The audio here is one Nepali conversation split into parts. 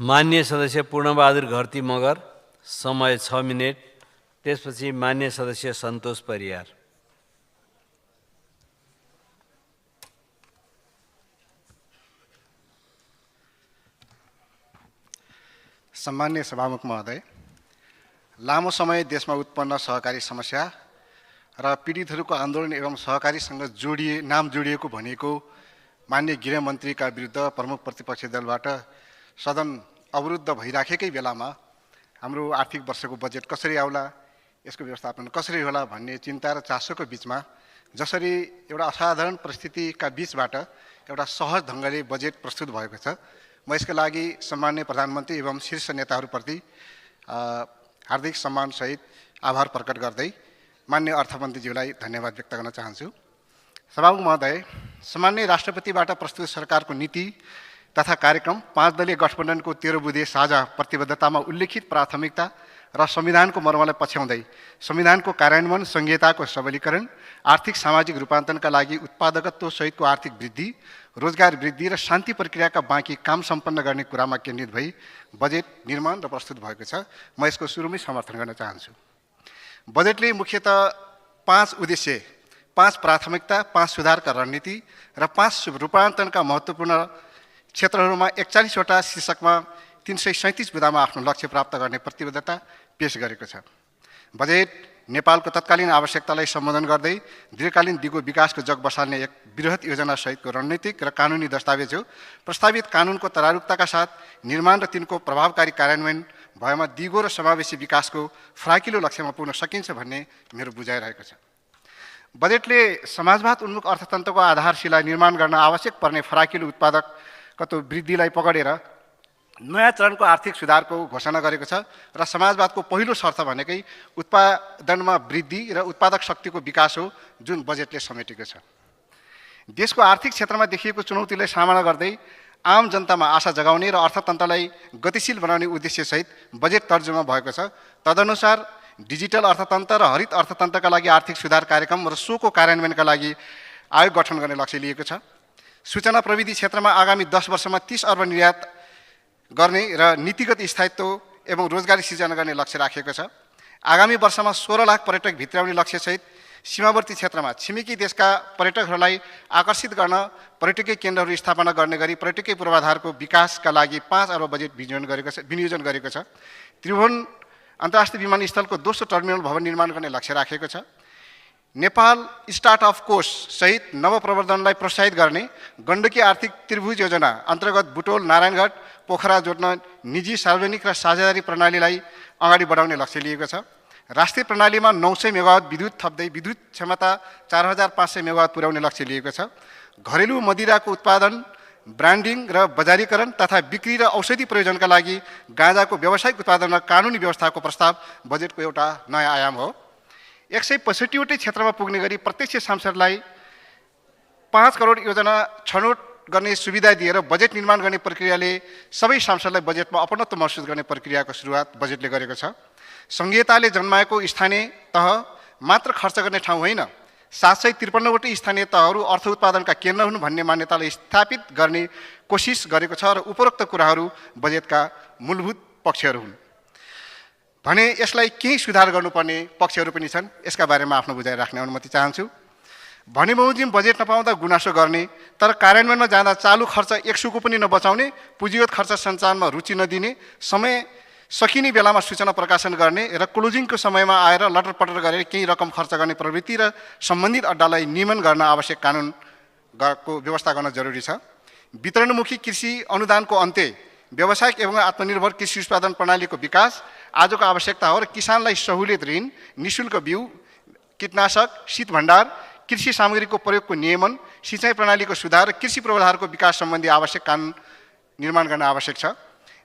मान्य सदस्य पूर्णबहादुर घरती मगर, समय 6 मिनेट। त्यसपछि मान्य सदस्य सन्तोष परियार। सम्मान्य सभामुख महोदय, लामो समय देशमा उत्पन्न सहकारी समस्या र पीडितहरूको आन्दोलन एवं सहकारीसँग नाम जोडिएको भनेको मान्य गृहमन्त्रीका विरुद्ध प्रमुख प्रतिपक्षी दलबाट सदन अवरुद्ध भइराखेकै बेलामा हाम्रो आर्थिक वर्षको बजेट कसरी आउला, यसको व्यवस्थापन कसरी होला भन्ने चिन्ता र चासोको बिचमा जसरी एउटा असाधारण परिस्थितिका बिचबाट एउटा सहज ढङ्गले बजेट प्रस्तुत भएको छ, म यसका लागि सम्माननीय प्रधानमन्त्री एवं शीर्ष नेताहरूप्रति हार्दिक सम्मानसहित आभार प्रकट गर्दै मान्य अर्थमन्त्रीज्यूलाई धन्यवाद व्यक्त गर्न चाहन्छु। सभामुख महोदय, सम्माननीय राष्ट्रपतिबाट प्रस्तुत सरकारको नीति तथा कार्यक्रम 5 दलीय गठबन्धनको 13 बुँदे साझा प्रतिबद्धतामा उल्लेखित प्राथमिकता र संविधानको मर्मलाई पछ्याउँदै संविधानको कार्यान्वयन, संघीयताको सबलीकरण, आर्थिक सामाजिक रूपान्तरणका लागि उत्पादकत्व सहितको आर्थिक वृद्धि, रोजगार वृद्धि र शान्ति प्रक्रियाका बाँकी काम सम्पन्न गर्ने कुरामा केन्द्रित भई बजेट निर्माण र प्रस्तुत भएको छ। म यसको सुरुमै समर्थन गर्न चाहन्छु। बजेटले मुख्यतः 5 उद्देश्य, 5 प्राथमिकता, 5 सुधारका रणनीति र 5 रूपान्तरणका महत्त्वपूर्ण क्षेत्रहरूमा 41 वटा शीर्षकमा 337 बुँदामा आफ्नो लक्ष्य प्राप्त गर्ने प्रतिबद्धता पेश गरेको छ। बजेट नेपालको तत्कालीन आवश्यकतालाई सम्बोधन गर्दै दीर्घकालीन दिगो विकासको जग बसाल्ने एक बृहत योजना सहितको रणनीतिक र कानुनी दस्तावेज हो। प्रस्तावित कानुनको तरारुकताका साथ निर्माण र तिनको प्रभावकारी कार्यान्वयन भएमा दिगो र समावेशी विकासको फराकिलो लक्ष्यमा पुग्न सकिन्छ भन्ने मेरो बुझाइरहेको छ। बजेटले समाजवाद उन्मुख अर्थतन्त्रको आधारशिला निर्माण गर्न आवश्यक पर्ने फराकिलो उत्पादकत्व वृद्धिलाई पकडेर नयाँ चरणको आर्थिक सुधारको घोषणा गरेको छ र समाजवादको पहिलो शर्त भनेकै उत्पादनमा वृद्धि र उत्पादक शक्तिको विकास हो, जुन बजेटले समेटेको छ। देशको आर्थिक क्षेत्रमा देखिएको चुनौतीलाई सामना गर्दै आम जनतामा आशा जगाउने र अर्थतन्त्रलाई गतिशील बनाउने उद्देश्यसहित बजेट तर्जुमा भएको छ। तदनुसार डिजिटल अर्थतन्त्र र हरित अर्थतन्त्रका लागि आर्थिक सुधार कार्यक्रम र सोको कार्यान्वयनका लागि आयोग गठन गर्ने लक्ष्य लिएको छ। सूचना प्रविधि क्षेत्रमा आगामी 10 वर्षमा 30 अर्ब निर्यात गर्ने र नीतिगत स्थायित्व एवं रोजगारी सिर्जना गर्ने लक्ष्य राखेको छ। आगामी वर्षमा 16 लाख पर्यटक भित्राउने लक्ष्यसहित सीमावर्ती क्षेत्रमा छिमेकी देशका पर्यटकहरूलाई आकर्षित गर्न पर्यटकीय केन्द्रहरू स्थापना गर्ने गरी पर्यटकीय पूर्वाधारको विकासका लागि 5 अर्ब बजेट विनियोजन गरेको छ। त्रिभुवन अन्तर्राष्ट्रिय विमानस्थलको दोस्रो टर्मिनल भवन निर्माण गर्ने लक्ष्य राखेको छ। नेपाल स्टार्टअप कोष सहित नवप्रवर्धनलाई प्रोत्साहित गर्ने गण्डकी आर्थिक त्रिभुज योजना अन्तर्गत बुटोल, नारायणगढ, पोखरा जोड्न निजी, सार्वजनिक र साझेदारी प्रणालीलाई अगाडि बढाउने लक्ष्य लिएको छ। राष्ट्रिय प्रणालीमा 900 मेगावाट विद्युत थप्दै विद्युत क्षमता 4500 मेगावाट पुर्याउने लक्ष्य लिएको छ। घरेलु मदिराको उत्पादन, ब्रान्डिङ र बजारीकरण तथा बिक्री र औषधि प्रयोजनका लागि गाँजाको व्यावसायिक उत्पादन र कानुनी व्यवस्थाको प्रस्ताव बजेटको एउटा नयाँ आयाम हो। 165 वटै क्षेत्रमा पुग्ने गरी प्रत्यक्ष सांसदलाई 5 करोड योजना छनौट गर्ने सुविधा दिएर बजेट निर्माण गर्ने प्रक्रियाले सबै सांसदलाई बजेटमा अपनत्व महसुस गर्ने प्रक्रियाको सुरुवात बजेटले गरेको छ। संघीयताले जन्माएको स्थानीय तह मात्र खर्च गर्ने ठाउँ होइन, 753 वटै स्थानीय तहहरू अर्थ उत्पादनका केन्द्र हुन् भन्ने मान्यतालाई स्थापित गर्ने कोसिस गरेको छ र उपरोक्त कुराहरू बजेटका मूलभूत पक्षहरू हुन् भने यसलाई केही सुधार गर्नुपर्ने पक्षहरू पनि छन्। यसका बारेमा आफ्नो बुझाइ राख्ने अनुमति चाहन्छु। भने बमोजिम बजेट नपाउँदा गुनासो गर्ने तर कार्यान्वयनमा जाँदा चालु खर्च 100 को पनि नबचाउने, पुँजीगत खर्च सञ्चालनमा रुचि नदिने, समय सकिने बेलामा सूचना प्रकाशन गर्ने र क्लोजिङको समयमा आएर लटरपटर गरेर केही रकम खर्च गर्ने प्रवृत्ति र सम्बन्धित अड्डालाई नियमन गर्न आवश्यक कानुनको व्यवस्था गर्न जरुरी छ। वितरणमुखी कृषि अनुदानको अन्त्य, व्यावसायिक एवं आत्मनिर्भर कृषि उत्पादन प्रणालीको विकास आजको आवश्यकता हो र किसानलाई सहुलियत ऋण, निःशुल्क बिउ, कीटनाशक, शीत भण्डार, कृषि सामग्रीको प्रयोगको नियमन, सिँचाइ प्रणालीको सुधार र कृषि पूर्वाधारको विकास सम्बन्धी आवश्यक कानुन निर्माण गर्न आवश्यक छ।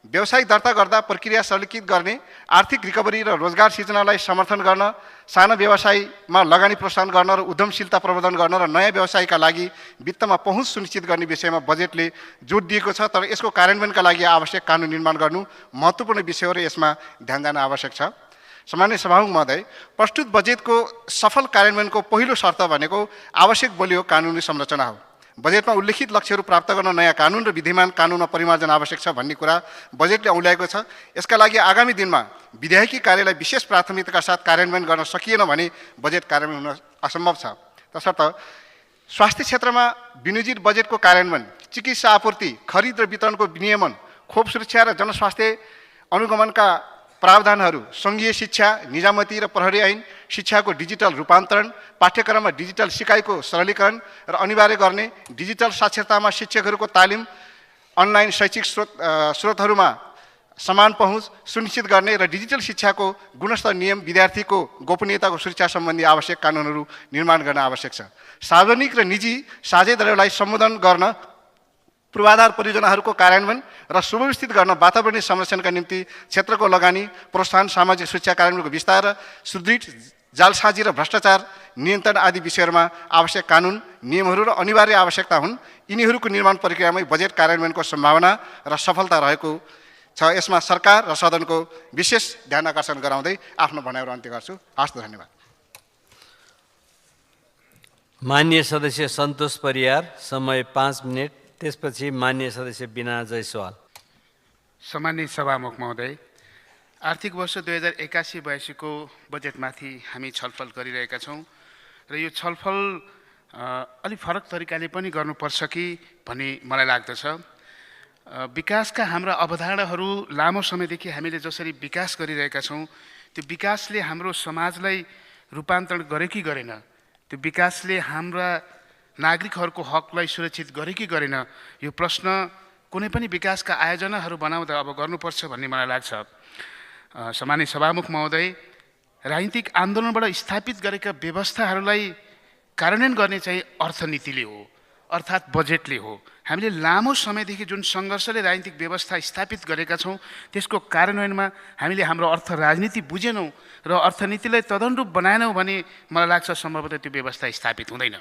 व्यावसायिक दर्ता गर्दा प्रक्रिया सरलीकृत गर्ने, आर्थिक रिकभरी र रोजगार सिर्जनालाई समर्थन गर्न, साना व्यवसायमा लगानी प्रोत्साहन गर्न र उद्यमशीलता प्रवर्धन गर्न र नयाँ व्यवसायका लागि वित्तमा पहुँच सुनिश्चित गर्ने विषयमा बजेटले जोड दिएको छ। तर यसको कार्यान्वयनका लागि आवश्यक कानुन निर्माण गर्नु महत्त्वपूर्ण विषय हो र यसमा ध्यान दिन आवश्यक छ। सम्मान्य सभामुख महोदय, प्रस्तुत बजेटको सफल कार्यान्वयनको पहिलो शर्त भनेको आवश्यक बलियो कानुनी संरचना हो। बजेटमा उल्लेखित लक्ष्यहरू प्राप्त गर्न नयाँ कानुन र विद्यमान कानुनमा परिमार्जन आवश्यक छ भन्ने कुरा बजेटले औल्याएको छ। यसका लागि आगामी दिनमा विधायकी कार्यलाई विशेष प्राथमिकताका साथ कार्यान्वयन गर्न सकिएन भने बजेट कार्यान्वयन हुन असम्भव छ। तसर्थ स्वास्थ्य क्षेत्रमा विनियोजित बजेटको कार्यान्वयन, चिकित्सा आपूर्ति, खरिद र वितरणको विनियमन, खोप सुरक्षा र जनस्वास्थ्य अनुगमनका प्रावधानहरू, सङ्घीय शिक्षा, निजामती र प्रहरी ऐन, शिक्षाको डिजिटल रूपान्तरण, पाठ्यक्रममा डिजिटल सिकाइको सरलीकरण र अनिवार्य गर्ने, डिजिटल साक्षरतामा शिक्षकहरूको तालिम, अनलाइन शैक्षिक स्रोतहरूमा समान पहुँच सुनिश्चित गर्ने र डिजिटल शिक्षाको गुणस्तर नियम, विद्यार्थीको गोपनीयताको सुरक्षा सम्बन्धी आवश्यक कानुनहरू निर्माण गर्न आवश्यक छ। सार्वजनिक र निजी साझेदारहरूलाई सम्बोधन गर्न, पूर्वाधार परियोजनाहरूको कार्यान्वयन र सुव्यवस्थित गर्न, वातावरणीय संरक्षणका निम्ति क्षेत्रको लगानी, प्रोत्साहन, सामाजिक सुरक्षा कार्यान्वयनको विस्तार, सुदृढ जालसाजी र भ्रष्टाचार नियन्त्रण आदि विषयहरूमा आवश्यक कानुन, नियमहरू र अनिवार्य आवश्यकता हुन्। यिनीहरूको निर्माण प्रक्रियामै बजेट कार्यान्वयनको सम्भावना र सफलता रहेको छ। यसमा सरकार र सदनको विशेष ध्यान आकर्षण गराउँदै आफ्नो भनाइहरू अन्त्य गर्छु। हस् त, धन्यवाद। माननीय सदस्य सन्तोष परियार, समय 5 मिनट। त्यसपछि माननीय सदस्य बिना जयसवाल। सम्मानित सभामुख महोदय, आर्थिक वर्ष 2081-82 को बजेटमाथि हामी छलफल गरिरहेका छौँ र यो छलफल अलि फरक तरिकाले पनि गर्नुपर्छ कि भन्ने मलाई लाग्दछ। विकासका हाम्रा अवधारणाहरू लामो समयदेखि हामीले जसरी विकास गरिरहेका छौँ, त्यो विकासले हाम्रो समाजलाई रूपान्तरण गरे कि गरेन, त्यो विकासले हाम्रा नागरिकहरूको हकलाई सुरक्षित गरे कि गरेन, यो प्रश्न कुनै पनि विकासका आयोजनाहरू बनाउँदा अब गर्नुपर्छ भन्ने मलाई लाग्छ। सम्मानित सभामुख महोदय, राजनीतिक आन्दोलनबाट स्थापित गरेका व्यवस्थाहरूलाई कार्यान्वयन गर्ने चाहिँ अर्थनीतिले हो, अर्थात् बजेटले हो। हामीले लामो समयदेखि जुन सङ्घर्षले राजनीतिक व्यवस्था स्थापित गरेका छौँ, त्यसको कार्यान्वयनमा हामीले हाम्रो अर्थ राजनीति बुझेनौँ र अर्थनीतिलाई तदनुरूप बनाएनौँ भने मलाई लाग्छ सम्भवतः त्यो व्यवस्था स्थापित हुँदैन।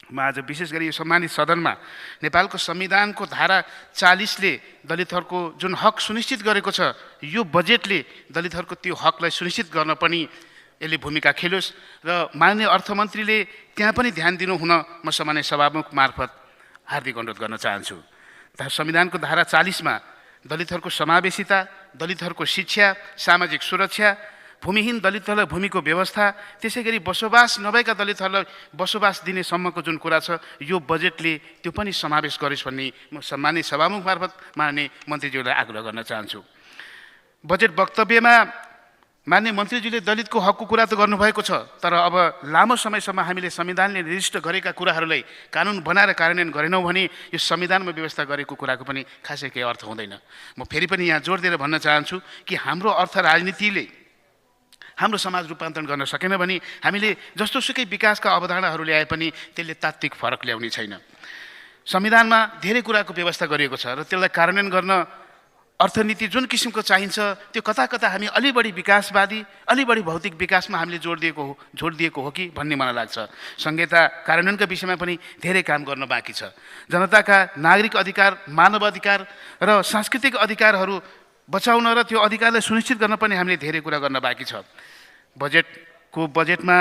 म आज विशेष गरी यो सम्मानित सदनमा नेपालको संविधानको धारा 40ले दलितहरूको जुन हक सुनिश्चित गरेको छ, यो बजेटले दलितहरूको त्यो हकलाई सुनिश्चित गर्न पनि यसले भूमिका खेलोस् र माननीय अर्थमन्त्रीले त्यहाँ पनि ध्यान दिनु हुन म सम्मान्य सभामुख मार्फत हार्दिक अनुरोध गर्न चाहन्छु। संविधानको धारा 40मा दलितहरूको समावेशिता, दलितहरूको शिक्षा, सामाजिक सुरक्षा, भूमिहीन दलितहरूलाई भूमिको व्यवस्था, त्यसै गरी बसोबास नभएका दलितहरूलाई बसोबास दिने सम्मको जुन कुरा छ, यो बजेटले त्यो पनि समावेश गरिस् भन्ने म सम्मानित सभामुख मार्फत माननीय मन्त्रीज्यूलाई आग्रह गर्न चाहन्छु। बजेट वक्तव्यमा माननीय मन्त्रीज्यूले दलितको हकको कुरा त गर्नुभएको छ, तर अब लामो समयसम्म हामीले संविधानले निर्दिष्ट गरेका कुराहरूलाई कानुन बनाएर कार्यान्वयन गरेनौँ भने यो संविधानमा व्यवस्था गरेको कुराको पनि खासै केही अर्थ हुँदैन। म फेरि पनि यहाँ जोड दिएर भन्न चाहन्छु कि हाम्रो अर्थ राजनीतिले हाम्रो समाज रूपान्तरण गर्न सकेन भने हामीले जस्तोसुकै विकासका अवधारणाहरू ल्याए पनि त्यसले तात्विक फरक ल्याउने छैन। संविधानमा धेरै कुराको व्यवस्था गरिएको छ र त्यसलाई कार्यान्वयन गर्न अर्थनीति जुन किसिमको चाहिन्छ त्यो कता कता हामी अलि बढी विकासवादी, अलि बढी भौतिक विकासमा हामीले जोड दिएको हो कि भन्ने मलाई लाग्छ। संहिता कार्यान्वयनका विषयमा पनि धेरै काम गर्न बाँकी छ। जनताका नागरिक अधिकार, मानव अधिकार र सांस्कृतिक अधिकारहरू बचाउन र त्यो अधिकारलाई सुनिश्चित गर्न पनि हामीले धेरै कुरा गर्न बाँकी छ। बजेटमा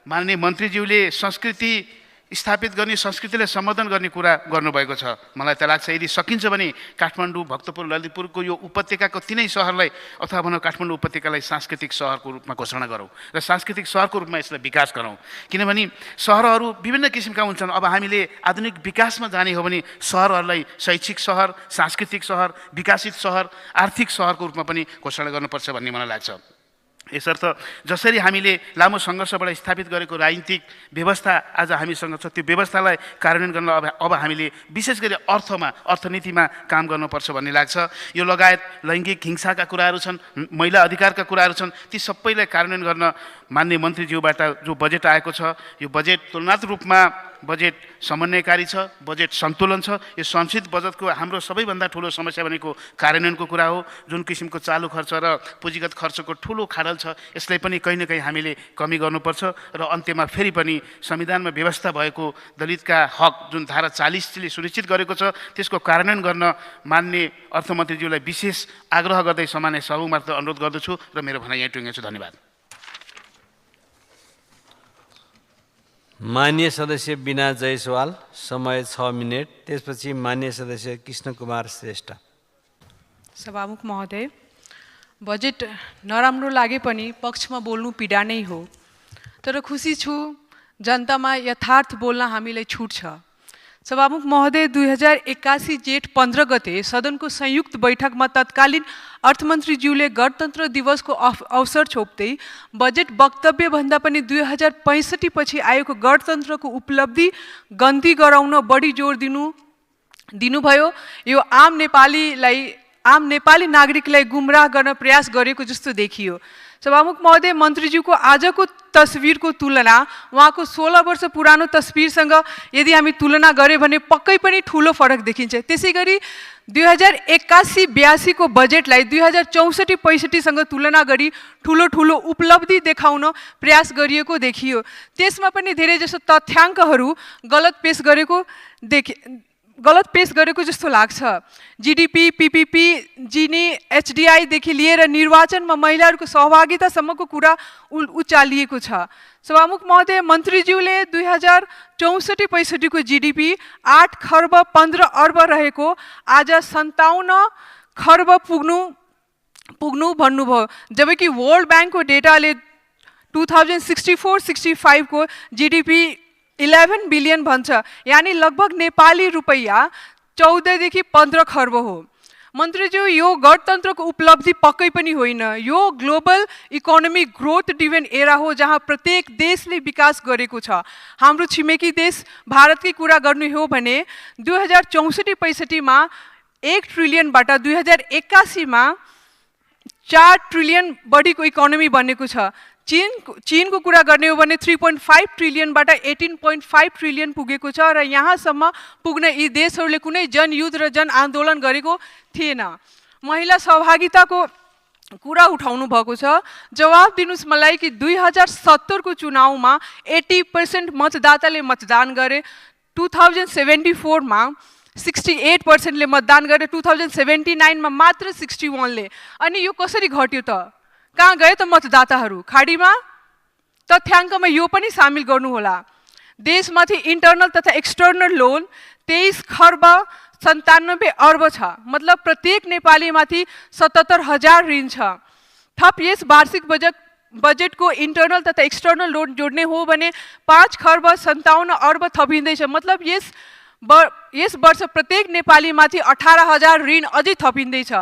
माननीय मन्त्रीज्यूले संस्कृति स्थापित गर्ने, संस्कृतिलाई सम्बोधन गर्ने कुरा गर्नुभएको छ। मलाई त लाग्छ यदि सकिन्छ भने काठमाडौँ, भक्तपुर, ललितपुरको यो उपत्यकाको तिनै सहरलाई अथवा भनौँ काठमाडौँ उपत्यकालाई सांस्कृतिक सहरको रूपमा घोषणा गरौँ र सांस्कृतिक सहरको रूपमा यसलाई विकास गरौँ। किनभने सहरहरू विभिन्न किसिमका हुन्छन्। अब हामीले आधुनिक विकासमा जाने हो भने सहरहरूलाई शैक्षिक सहर, सांस्कृतिक सहर, विकासित सहर, आर्थिक सहरको रूपमा पनि घोषणा गर्नुपर्छ भन्ने मलाई लाग्छ। यसर्थ जसरी हामीले लामो सङ्घर्षबाट स्थापित गरेको राजनीतिक व्यवस्था आज हामीसँग छ, त्यो व्यवस्थालाई कार्यान्वयन गर्न अब हामीले विशेष गरी अर्थनीतिमा काम गर्नुपर्छ भन्ने लाग्छ। यो लगायत लैङ्गिक हिंसाका कुराहरू छन्, महिला अधिकारका कुराहरू छन्, ती सबैलाई कार्यान्वयन गर्न माननीय मन्त्रीज्यूबाट जो बजेट आएको छ, यो बजेट तुलनात्मक रूपमा बजेट समन्वयकारी छ, बजेट सन्तुलन छ। यो संशोधित बजेटको हाम्रो सबैभन्दा ठुलो समस्या भनेको कार्यान्वयनको कुरा हो। जुन किसिमको चालु खर्च र पुँजीगत खर्चको ठुलो खाडल छ, यसलाई पनि कहीँ न कहीँ हामीले कमी गर्नुपर्छ र अन्त्यमा फेरि पनि संविधानमा व्यवस्था भएको दलितका हक जुन धारा 40ले सुनिश्चित गरेको छ, त्यसको कार्यान्वयन गर्न माननीय अर्थमन्त्रीज्यूलाई विशेष आग्रह गर्दै सामान्य सभामुखमार्फत अनुरोध गर्दछु र मेरो भनाइ यहाँ टुङ्ग्याउँछु। धन्यवाद। मान्य सदस्य बिना जयसवाल, समय 6 मिनेट। त्यसपछि मान्य सदस्य कृष्ण कुमार श्रेष्ठ। सभामुख महोदय, बजेट नराम्रो लागे पनि पक्षमा बोल्नु पीडा नै हो, तर खुसी छु जनतामा यथार्थ बोल्न हामीलाई छुट छ। सभामुख महोदय, 2081 जेठ 15 गते सदनको संयुक्त बैठकमा तत्कालीन अर्थमन्त्रीज्यूले गणतन्त्र दिवसको अवसर छोप्दै बजेट वक्तव्यभन्दा पनि 2065 पछि आएको गणतन्त्रको उपलब्धि गन्ती गराउन बढी जोड दिनुभयो। यो आम नेपाली नागरिकलाई गुमराह गर्न प्रयास गरेको जस्तो देखियो। सभामुख महोदय, मन्त्रीज्यूको आजको तस्बिरको तुलना उहाँको 16 वर्ष पुरानो तस्बिरसँग यदि हामी तुलना गऱ्यौँ भने पक्कै पनि ठुलो फरक देखिन्छ। त्यसै गरी 2081-82 को बजेटलाई 2064-65सँग तुलना गरी ठुलो उपलब्धि देखाउन प्रयास गरिएको देखियो। त्यसमा पनि धेरै जसो तथ्याङ्कहरू गलत पेश गरेको जस्तो लाग्छ। जीडीपी, पीपीपी, जिनी, एचडीआईदेखि लिएर निर्वाचनमा महिलाहरूको सहभागितासम्मको कुरा उचालिएको छ। सभामुख महोदय, मन्त्रीज्यूले 2064-65 को जीडीपी 8 खर्ब 15 अर्ब रहेको आज 57 खर्ब पुग्नु भन्नुभयो, जबकि वर्ल्ड ब्याङ्कको डेटाले 2064-65 को जीडीपी 11 बिलियन भन्छ, यानी लगभग नेपाली रुपैयाँ 14 देखि 15 खर्ब हो। मन्त्रीज्यू, यो गणतन्त्रको उपलब्धि पक्कै पनि होइन, यो global economic growth driven era हो जहाँ प्रत्येक देशले विकास गरेको छ। हाम्रो छिमेकी देश भारतकै कुरा गर्नु हो भने 2064-65 मा 1 ट्रिलियनबाट 2081 मा 4 ट्रिलियन बढीको इकोनोमी बनेको छ। चीनको कुरा गर्ने हो भने 3.5 ट्रिलियनबाट 18.5 ट्रिलियन पुगेको छ र यहाँसम्म पुग्न यी देशहरूले कुनै जनयुद्ध र जन आन्दोलन गरेको थिएन। महिला सहभागिताको कुरा उठाउनु भएको छ, जवाब दिनुस् मलाई कि 2070 को चुनावमा 80% मतदाताले मतदान गरे, 2074 मा 68% ले मतदान गरे, 2079 मा मात्र 61 ले। अनि यो कसरी घट्यो त? कहाँ गए त मतदाताहरू? खाडीमा? तथ्याङ्कमा यो पनि सामेल गर्नुहोला। देशमाथि इन्टर्नल तथा एक्सटर्नल लोन 23 खर्ब 97 अर्ब छ, मतलब प्रत्येक नेपालीमाथि 77,000 ऋण छ। थप यस वार्षिक बजेटको इन्टर्नल तथा एक्सटर्नल लोन जोड्ने हो भने 5 खर्ब 57 अर्ब थपिँदैछ, मतलब यस वर्ष प्रत्येक नेपालीमाथि 18,000 ऋण अझै थपिँदैछ।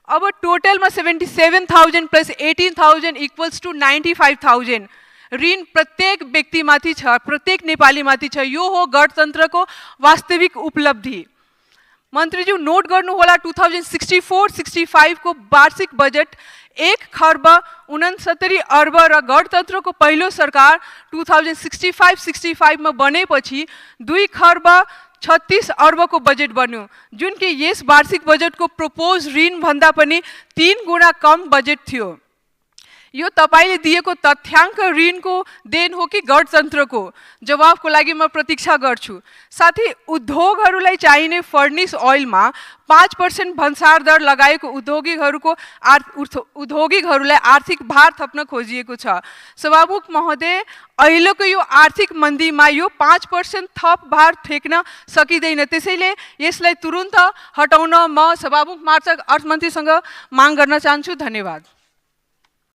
अब टोटलमा 77,000 प्लस 18,000 इक्वल्स टु 95,000 ऋण प्रत्येक व्यक्तिमाथि छ, प्रत्येक नेपालीमाथि छ। यो हो गणतन्त्रको वास्तविक उपलब्धि। मन्त्रीज्यू, नोट गर्नुहोला 2064-65 को वार्षिक बजेट 1 खर्ब 69 अर्ब र गणतन्त्रको पहिलो सरकार 2065-65 मा बनेपछि 2 खर्ब 36 अर्बको बजेट बन्यो, जुन कि यस वार्षिक बजेटको प्रपोज ऋण भन्दा पनि 3 गुणा कम बजेट थियो। यो तपाईले दिएको तथ्याङ्क ऋणको देन हो कि गणतन्त्रको? जवाफको लागि म प्रतीक्षा गर्छु। साथै उद्योगहरूलाई चाहिने फर्निस ओइलमा 5% भन्सार दर लगाएको उद्योगिकहरूलाई आर्थिक भार थप्न खोजिएको छ। सभामुख महोदय, अहिलेको यो आर्थिक मन्दीमा यो 5% थप भार ठेक्न सकिँदैन, त्यसैले यसलाई तुरुन्त हटाउन म सभामुख मार्फत अर्थमन्त्रीसँग माग गर्न चाहन्छु। धन्यवाद।